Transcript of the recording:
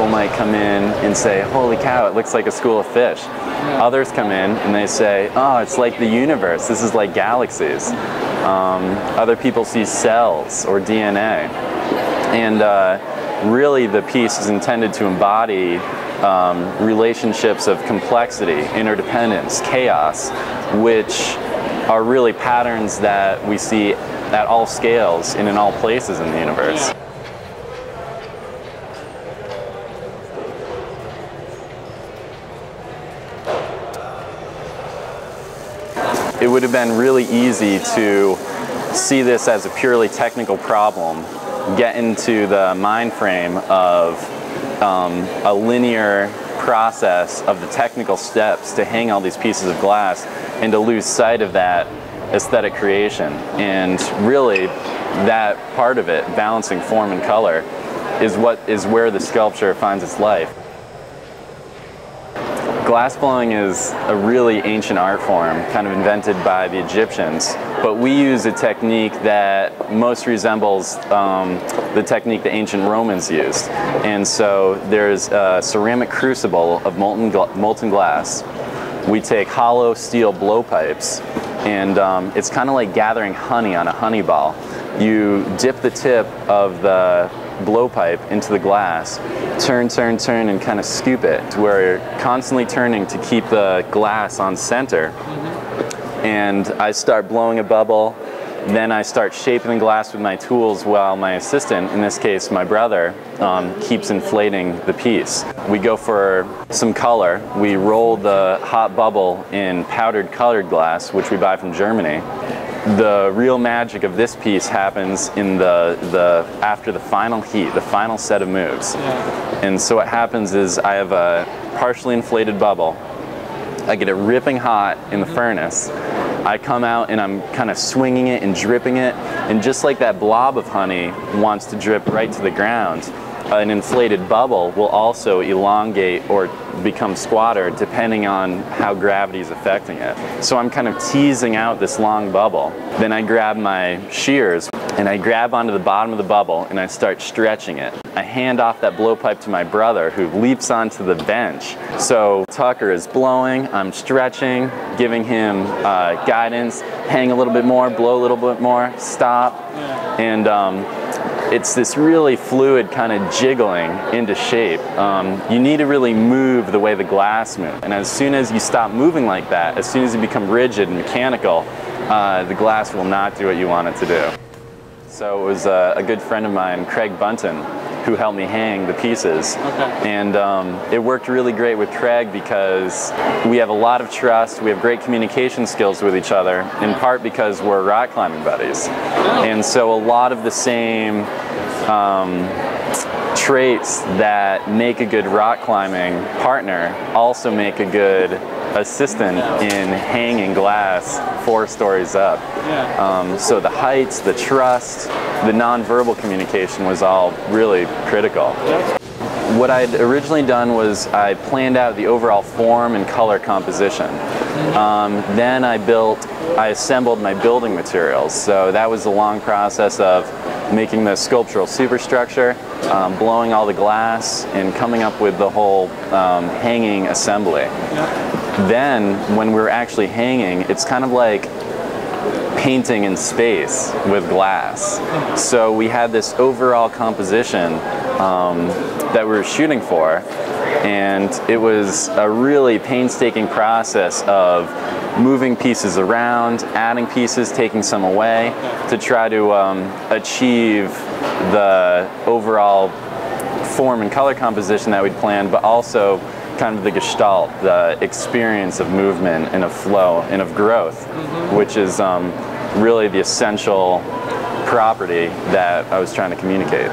people might come in and say, holy cow, it looks like a school of fish. Others come in and they say, oh, it's like the universe. This is like galaxies. Other people see cells or DNA. And really the piece is intended to embody relationships of complexity, interdependence, chaos, which are really patterns that we see at all scales and in all places in the universe. It would have been really easy to see this as a purely technical problem, get into the mind frame of a linear process of the technical steps to hang all these pieces of glass, and to lose sight of that aesthetic creation. And really, that part of it, balancing form and color, is where the sculpture finds its life. Glassblowing is a really ancient art form, kind of invented by the Egyptians, but we use a technique that most resembles the technique the ancient Romans used. And so there's a ceramic crucible of molten glass. We take hollow steel blowpipes, and it's kind of like gathering honey on a honey ball. You dip the tip of the blowpipe into the glass, turn, and kind of scoop it to where you're constantly turning to keep the glass on center. And I start blowing a bubble, then I start shaping the glass with my tools while my assistant, in this case my brother, keeps inflating the piece. We go for some color. We roll the hot bubble in powdered colored glass, which we buy from Germany. The real magic of this piece happens in after the final heat, the final set of moves. And so what happens is I have a partially inflated bubble. I get it ripping hot in the furnace. I come out and I'm kind of swinging it and dripping it, and just like that blob of honey wants to drip right to the ground, an inflated bubble will also elongate or become squatter depending on how gravity is affecting it. So I'm kind of teasing out this long bubble. Then I grab my shears and I grab onto the bottom of the bubble and I start stretching it. I hand off that blowpipe to my brother, who leaps onto the bench. So Tucker is blowing, I'm stretching, giving him guidance, hang a little bit more, blow a little bit more, stop. And it's this really fluid kind of jiggling into shape. You need to really move the way the glass moves. And as soon as you stop moving like that, as soon as you become rigid and mechanical, the glass will not do what you want it to do. So it was a good friend of mine, Craig Bunton, who helped me hang the pieces. And it worked really great with Craig because we have a lot of trust, we have great communication skills with each other, in part because we're rock climbing buddies. And so a lot of the same traits that make a good rock climbing partner also make a good assistant in hanging glass 4 stories up. So the heights, the trust, the non-verbal communication was all really critical. What I'd originally done was I planned out the overall form and color composition. Then I assembled my building materials. So that was a long process of making the sculptural superstructure, blowing all the glass, and coming up with the whole hanging assembly. Then, when we were actually hanging, it's kind of like painting in space with glass. So we had this overall composition that we were shooting for, and it was a really painstaking process of moving pieces around, adding pieces, taking some away, to try to achieve the overall form and color composition that we'd planned, but also kind of the gestalt, the experience of movement and of flow and of growth, which is really the essential property that I was trying to communicate.